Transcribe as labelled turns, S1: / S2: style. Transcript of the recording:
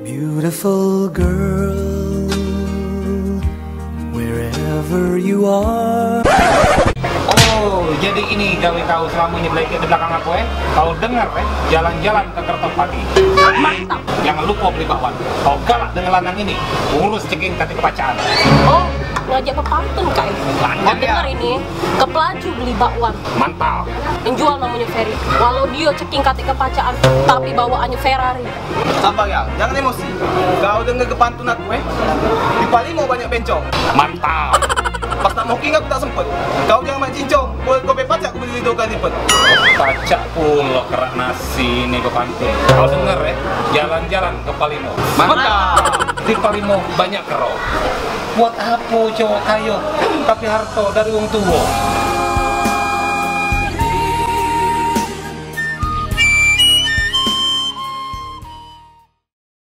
S1: Beautiful girl, wherever you are.
S2: Oh, jadi ini gawe kau selama ini di belakang aku Kau dengar jalan-jalan ke Kertopati.
S3: Mantap.
S2: Jangan lupa beli bakwan. Kau galak dengan lanang ini, urus ceking kati kepacaan.
S3: Oh, ngajak pepantun kai. Kau dengar ini, ke pelaju beli bakwan.
S2: Mantap.
S3: Yang jual namanya Ferry. Walau dia ceking kati kepacaan, tapi bawaannya Ferrari.
S4: Sabar ya, jangan emosi. Kau dengar kepantun aku di Pali mau banyak bencong.
S2: Mantap.
S4: Pas nak moking aku tak sempet. Kau jangan main cincong, boleh kau pacak aku beli 2 kali lipat.
S2: Pacak pula kerak nasi ini kepantun. Kau denger jalan-jalan ke Palimo.
S4: Mantap.
S2: Di Palimo banyak kero. Buat apa cowok kayo tapi harto dari wong tua?